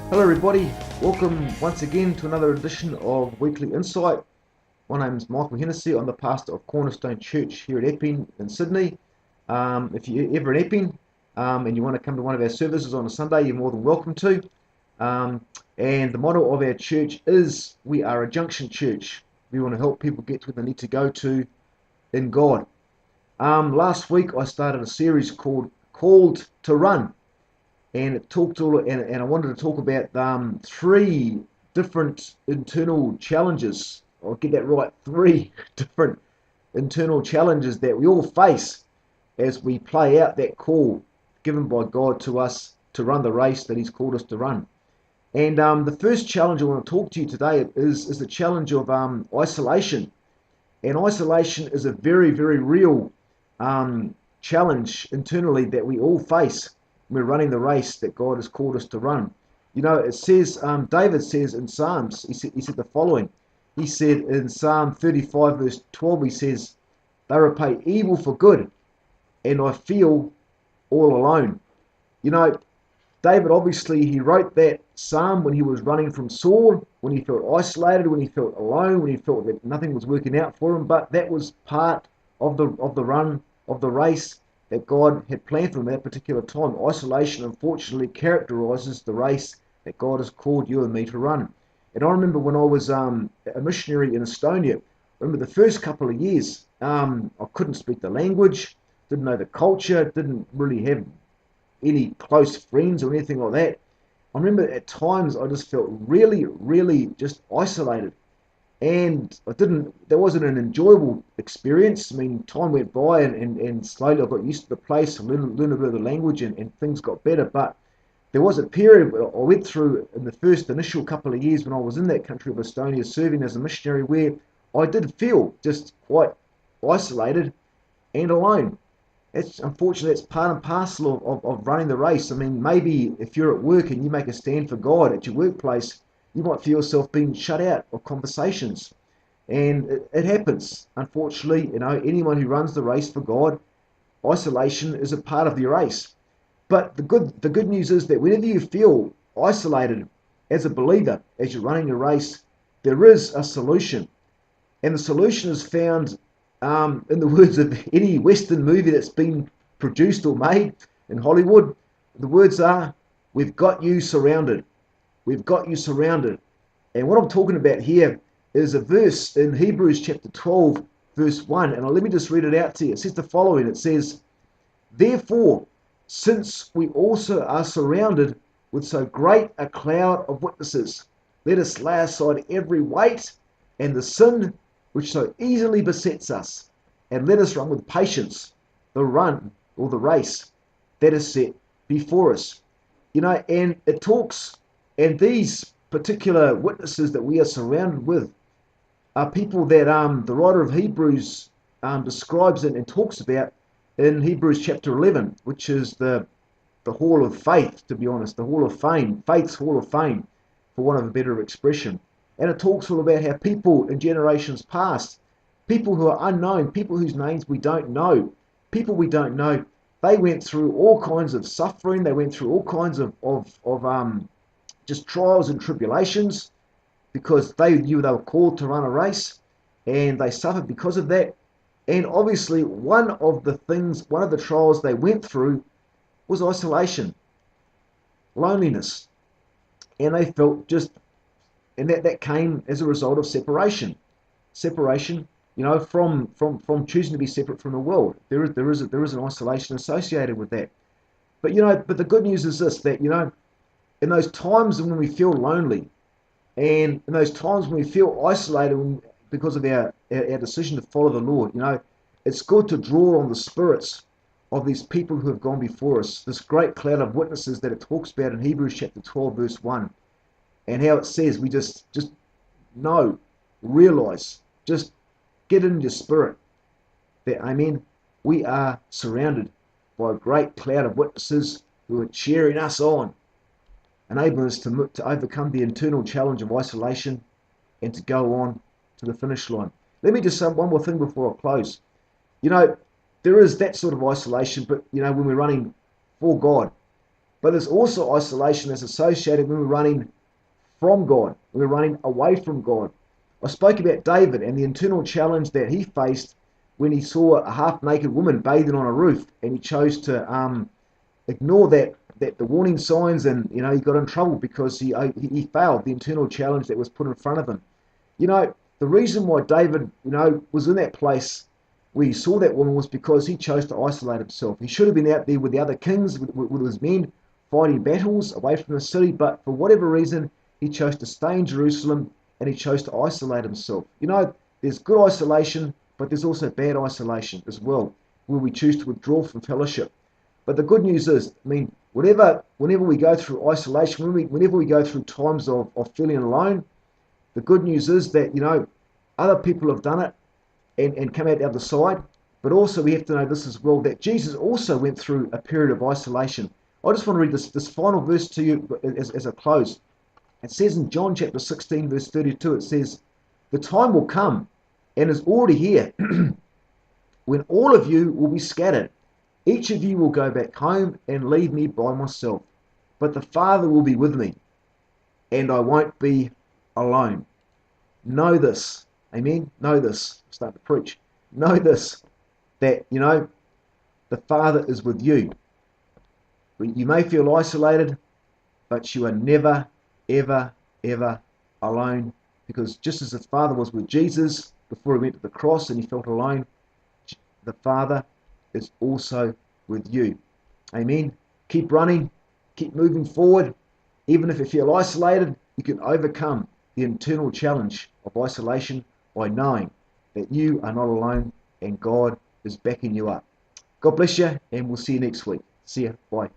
Hello everybody, welcome once again to another edition of Weekly Insight. My name is Michael Hennessey. I'm the pastor of Cornerstone Church here at Epping in Sydney. If you're ever in Epping and you want to come to one of our services on a Sunday, you're more than welcome to. And the motto of our church is, we are a junction church. We want to help people get to where they need to go to in God. Last week I started a series called to Run. And I wanted to talk about three different internal challenges. I'll get that right. Three different internal challenges that we all face as we play out that call given by God to us to run the race that He's called us to run. And the first challenge I want to talk to you today is the challenge of isolation. And isolation is a very, very real challenge internally that we all face. We're running the race that God has called us to run. You know, it says, David says in Psalms, he said the following. He said in Psalm 35 verse 12, he says, they repay evil for good, and I feel all alone. You know, David obviously, he wrote that psalm when he was running from Saul, when he felt isolated, when he felt alone, when he felt that nothing was working out for him, but that was part of the run, of the race that God had planned for him at that particular time. Isolation, unfortunately, characterizes the race that God has called you and me to run. And I remember when I was a missionary in Estonia, I remember the first couple of years, I couldn't speak the language, didn't know the culture, didn't really have any close friends or anything like that. I remember at times I just felt really, really just isolated. And there wasn't an enjoyable experience. I mean, time went by and slowly I got used to the place, learned a bit of the language and things got better. But there was a period I went through in the first initial couple of years when I was in that country of Estonia serving as a missionary where I did feel just quite isolated and alone. Unfortunately, it's part and parcel of running the race. I mean, maybe if you're at work and you make a stand for God at your workplace, you might feel yourself being shut out of conversations. And it happens. Unfortunately, you know, anyone who runs the race for God, isolation is a part of the race. But the good news is that whenever you feel isolated as a believer, as you're running a race, there is a solution. And the solution is found in the words of any Western movie that's been produced or made in Hollywood. The words are, we've got you surrounded. We've got you surrounded. And what I'm talking about here is a verse in Hebrews chapter 12, verse 1. And let me just read it out to you. It says the following. It says, therefore, since we also are surrounded with so great a cloud of witnesses, let us lay aside every weight and the sin which so easily besets us, and let us run with patience the run or the race that is set before us. You know, and it talks, and these particular witnesses that we are surrounded with are people that the writer of Hebrews describes and talks about in Hebrews chapter 11, which is the hall of faith, to be honest, the hall of fame, faith's hall of fame, for want of a better expression. And it talks all about how people in generations past, people who are unknown, people whose names we don't know, they went through all kinds of suffering, they went through all kinds of just trials and tribulations, because they knew they were called to run a race, and they suffered because of that. And obviously one of the trials they went through was isolation, loneliness. And they felt and that came as a result of separation, you know, from choosing to be separate from the world. There is an isolation associated with that. But you know, the good news is this, that you know, in those times when we feel lonely, and in those times when we feel isolated because of our decision to follow the Lord, you know, it's good to draw on the spirits of these people who have gone before us, this great cloud of witnesses that it talks about in Hebrews chapter 12 verse 1. And how it says, we just know, realize, just get in your spirit that, amen, we are surrounded by a great cloud of witnesses who are cheering us on, enabling us to overcome the internal challenge of isolation and to go on to the finish line. Let me just say one more thing before I close. You know, there is that sort of isolation, but, you know, when we're running for God, But there's also isolation that's associated when we're running from God, when we're running away from God. I spoke about David and the internal challenge that he faced when he saw a half-naked woman bathing on a roof, and he chose to ignore the warning signs, and he got in trouble because he failed the internal challenge that was put in front of him. The reason why David was in that place where he saw that woman was because he chose to isolate himself. He should have been out there with the other kings, with his men, fighting battles away from the city, but for whatever reason he chose to stay in Jerusalem, and he chose to isolate himself. There's good isolation, but there's also bad isolation as well, where we choose to withdraw from fellowship. But the good news is, whenever we go through isolation, whenever we go through times of feeling alone, the good news is that, other people have done it and come out the other side. But also we have to know this as well, that Jesus also went through a period of isolation. I just want to read this final verse to you as I close. It says in John chapter 16, verse 32, it says, "The time will come, and is already here, when all of you will be scattered. Each of you will go back home and leave me by myself. But the Father will be with me, and I won't be alone." Know this. Amen. Know this. I'm starting to preach. Know this, that, the Father is with you. You may feel isolated, but you are never, ever, ever alone. Because just as the Father was with Jesus before he went to the cross and he felt alone, the Father is also with you. Amen. Keep running. Keep moving forward. Even if you feel isolated, you can overcome the internal challenge of isolation by knowing that you are not alone and God is backing you up. God bless you, and we'll see you next week. See ya. Bye.